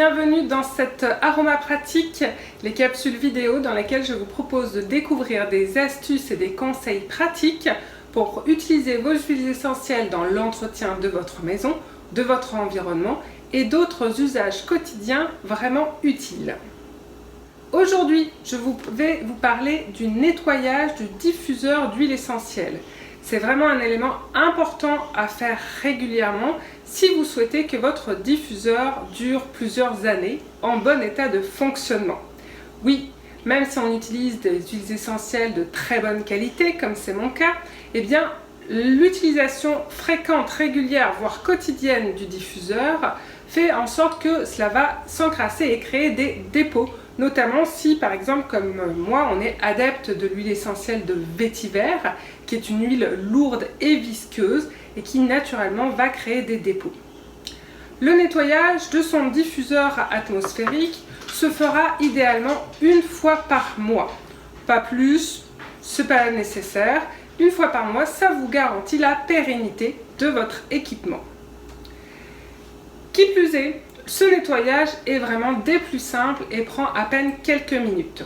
bienvenue dans cette aroma pratique, les capsules vidéo dans lesquelles je vous propose de découvrir des astuces et des conseils pratiques pour utiliser vos huiles essentielles dans l'entretien de votre maison, de votre environnement et d'autres usages quotidiens vraiment utiles. Aujourd'hui, je vais vous parler du nettoyage du diffuseur d'huile essentielle. C'est vraiment un élément important à faire régulièrement si vous souhaitez que votre diffuseur dure plusieurs années en bon état de fonctionnement. Oui, même si on utilise des huiles essentielles de très bonne qualité, comme c'est mon cas, eh bien l'utilisation fréquente, régulière, voire quotidienne du diffuseur fait en sorte que cela va s'encrasser et créer des dépôts, notamment si par exemple comme moi on est adepte de l'huile essentielle de vétiver qui est une huile lourde et visqueuse et qui naturellement va créer des dépôts. Le nettoyage de son diffuseur atmosphérique se fera idéalement une fois par mois, pas plus, c'est pas nécessaire. Une fois par mois, ça vous garantit la pérennité de votre équipement. Qui plus est, ce nettoyage est vraiment des plus simples et prend à peine quelques minutes.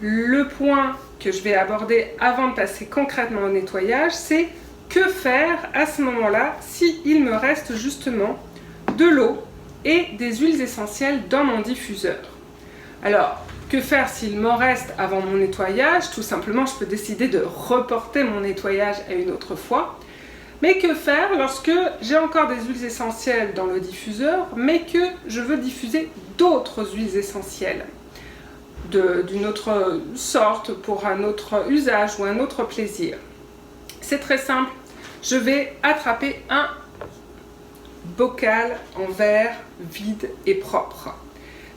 Le point que je vais aborder avant de passer concrètement au nettoyage, c'est que faire à ce moment-là s'il me reste justement de l'eau et des huiles essentielles dans mon diffuseur. Alors, que faire s'il m'en reste avant mon nettoyage? Tout simplement, je peux décider de reporter mon nettoyage à une autre fois. Mais que faire lorsque j'ai encore des huiles essentielles dans le diffuseur, mais que je veux diffuser d'autres huiles essentielles d'une autre sorte, pour un autre usage ou un autre plaisir? C'est très simple, je vais attraper un bocal en verre vide et propre.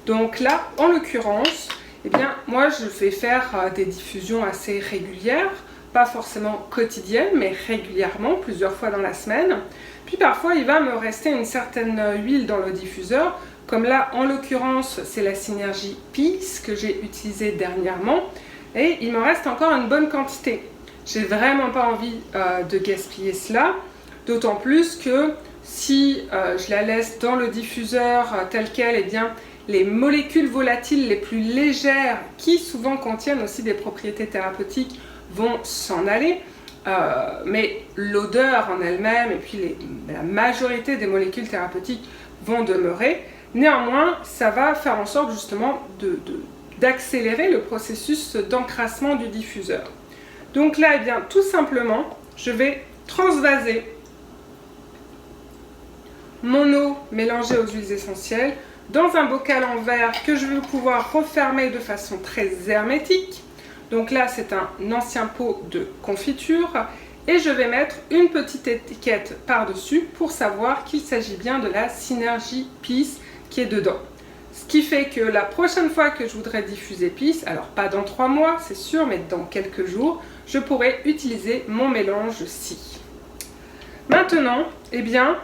Donc là, en l'occurrence, eh bien, moi je vais faire des diffusions assez régulières, pas forcément quotidiennes, mais régulièrement, plusieurs fois dans la semaine. Puis parfois, il va me rester une certaine huile dans le diffuseur, comme là, en l'occurrence, c'est la Synergie Peace que j'ai utilisée dernièrement, et il me reste encore une bonne quantité. J'ai vraiment pas envie de gaspiller cela, d'autant plus que si je la laisse dans le diffuseur tel quel, eh bien, les molécules volatiles les plus légères, qui souvent contiennent aussi des propriétés thérapeutiques, vont s'en aller, mais l'odeur en elle-même et puis la majorité des molécules thérapeutiques vont demeurer. Néanmoins, ça va faire en sorte justement d'accélérer le processus d'encrassement du diffuseur. Donc là, eh bien, tout simplement, je vais transvaser mon eau mélangée aux huiles essentielles dans un bocal en verre que je vais pouvoir refermer de façon très hermétique. Donc là, c'est un ancien pot de confiture et je vais mettre une petite étiquette par-dessus pour savoir qu'il s'agit bien de la Synergie Peace qui est dedans. Ce qui fait que la prochaine fois que je voudrais diffuser Peace, alors pas dans 3 mois, c'est sûr, mais dans quelques jours, je pourrai utiliser mon mélange-ci. Maintenant, eh bien,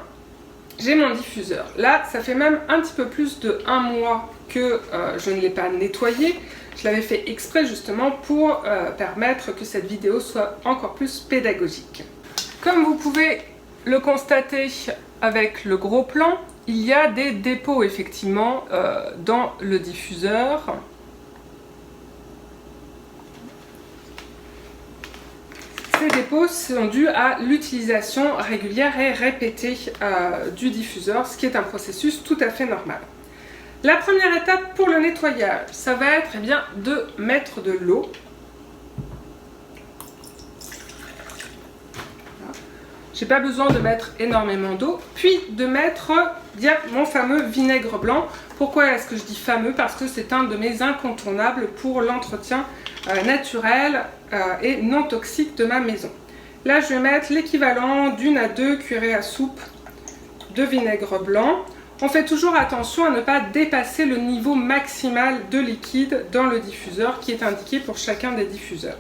j'ai mon diffuseur. Là, ça fait même un petit peu plus de 1 mois que je ne l'ai pas nettoyé. Je l'avais fait exprès justement pour permettre que cette vidéo soit encore plus pédagogique. Comme vous pouvez le constater avec le gros plan, il y a des dépôts effectivement dans le diffuseur. Ces dépôts sont dus à l'utilisation régulière et répétée du diffuseur, ce qui est un processus tout à fait normal. La première étape pour le nettoyage, ça va être eh bien, de mettre de l'eau. Je n'ai pas besoin de mettre énormément d'eau, puis de mettre bien, mon fameux vinaigre blanc. Pourquoi est-ce que je dis fameux? Parce que c'est un de mes incontournables pour l'entretien naturel et non toxique de ma maison. Là, je vais mettre l'équivalent d'1 à 2 cuillerées à soupe de vinaigre blanc. On fait toujours attention à ne pas dépasser le niveau maximal de liquide dans le diffuseur qui est indiqué pour chacun des diffuseurs.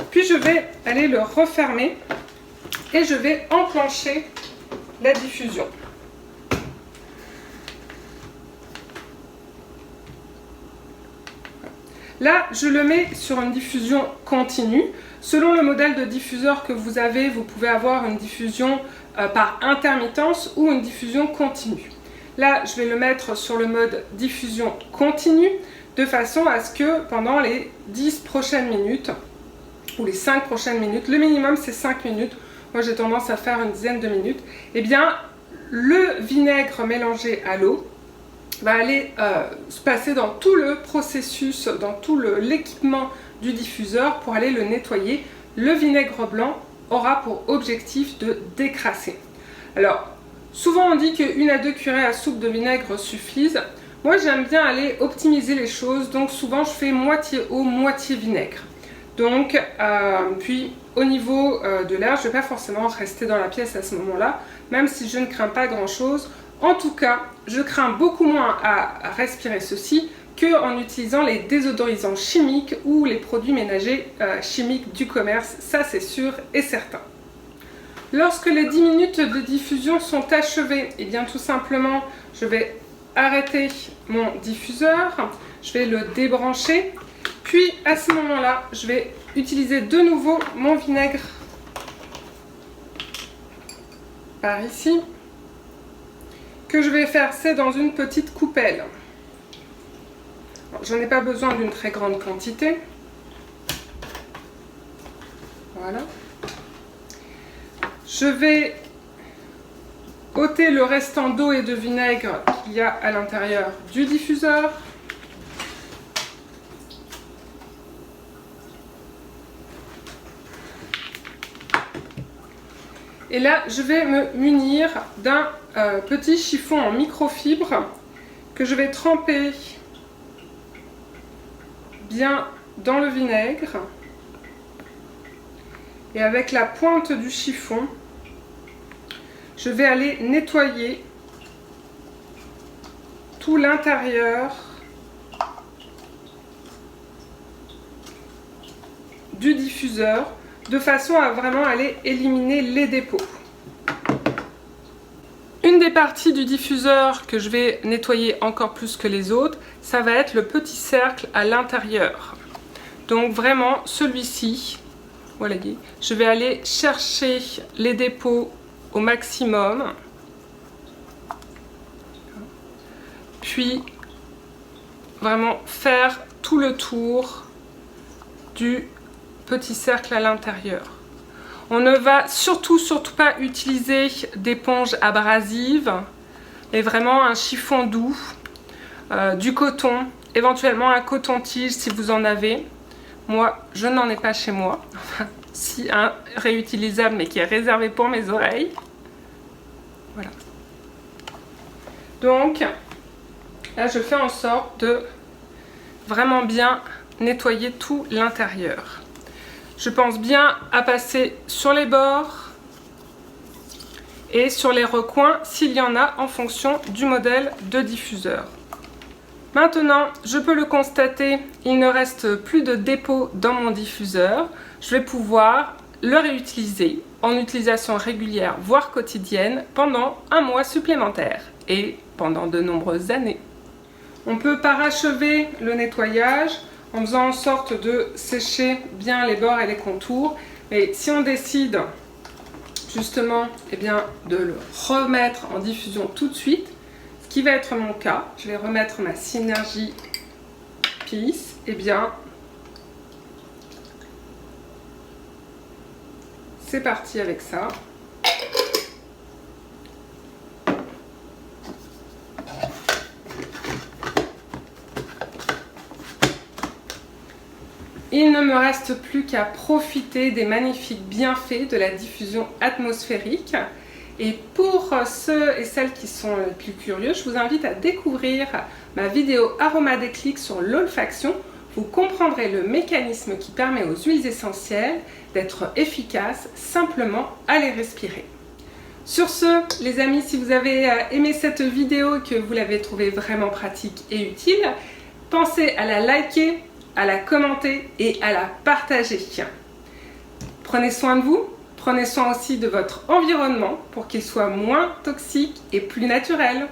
Puis je vais aller le refermer et je vais enclencher la diffusion. Là, je le mets sur une diffusion continue. Selon le modèle de diffuseur que vous avez, vous pouvez avoir une diffusion par intermittence ou une diffusion continue. Là, je vais le mettre sur le mode diffusion continue, de façon à ce que pendant les 10 prochaines minutes, ou les 5 prochaines minutes, le minimum c'est 5 minutes, moi j'ai tendance à faire une dizaine de minutes, eh bien le vinaigre mélangé à l'eau va aller se passer dans tout le processus, dans tout l'équipement du diffuseur pour aller le nettoyer. Le vinaigre blanc aura pour objectif de décrasser. Alors, souvent on dit que 1 à 2 cuillerées à soupe de vinaigre suffisent. Moi j'aime bien aller optimiser les choses, donc souvent je fais moitié eau, moitié vinaigre. Donc, puis au niveau de l'air, je ne vais pas forcément rester dans la pièce à ce moment-là, même si je ne crains pas grand-chose. En tout cas, je crains beaucoup moins à respirer ceci qu'en utilisant les désodorisants chimiques ou les produits ménagers chimiques du commerce, ça c'est sûr et certain. Lorsque les 10 minutes de diffusion sont achevées, et bien tout simplement, je vais arrêter mon diffuseur, je vais le débrancher, puis à ce moment-là, je vais utiliser de nouveau mon vinaigre par ici, que je vais verser dans une petite coupelle. Je n'ai pas besoin d'une très grande quantité. Voilà. Je vais ôter le restant d'eau et de vinaigre qu'il y a à l'intérieur du diffuseur. Et là, je vais me munir d'un petit chiffon en microfibre que je vais tremper bien dans le vinaigre. Et avec la pointe du chiffon, je vais aller nettoyer tout l'intérieur du diffuseur de façon à vraiment aller éliminer les dépôts. Une des parties du diffuseur que je vais nettoyer encore plus que les autres, ça va être le petit cercle à l'intérieur. Donc vraiment celui-ci, voilà, je vais aller chercher les dépôts au maximum, puis vraiment faire tout le tour du petit cercle à l'intérieur. On ne va surtout pas utiliser d'éponge abrasive, mais vraiment un chiffon doux, du coton, éventuellement un coton-tige si vous en avez. Moi, je n'en ai pas chez moi. Si, un réutilisable mais qui est réservé pour mes oreilles. Voilà. Donc, là je fais en sorte de vraiment bien nettoyer tout l'intérieur. Je pense bien à passer sur les bords et sur les recoins s'il y en a en fonction du modèle de diffuseur. Maintenant, je peux le constater, il ne reste plus de dépôt dans mon diffuseur. Je vais pouvoir le réutiliser en utilisation régulière, voire quotidienne, pendant un mois supplémentaire et pendant de nombreuses années. On peut parachever le nettoyage en faisant en sorte de sécher bien les bords et les contours. Et si on décide justement de le remettre en diffusion tout de suite, ce qui va être mon cas, je vais remettre ma Synergy Peace, c'est parti avec ça. Il ne me reste plus qu'à profiter des magnifiques bienfaits de la diffusion atmosphérique. Et pour ceux et celles qui sont les plus curieux, je vous invite à découvrir ma vidéo Aroma Déclic sur l'olfaction. Vous comprendrez le mécanisme qui permet aux huiles essentielles d'être efficaces simplement à les respirer. Sur ce, les amis, si vous avez aimé cette vidéo et que vous l'avez trouvée vraiment pratique et utile, pensez à la liker, à la commenter et à la partager. Prenez soin de vous, prenez soin aussi de votre environnement pour qu'il soit moins toxique et plus naturel.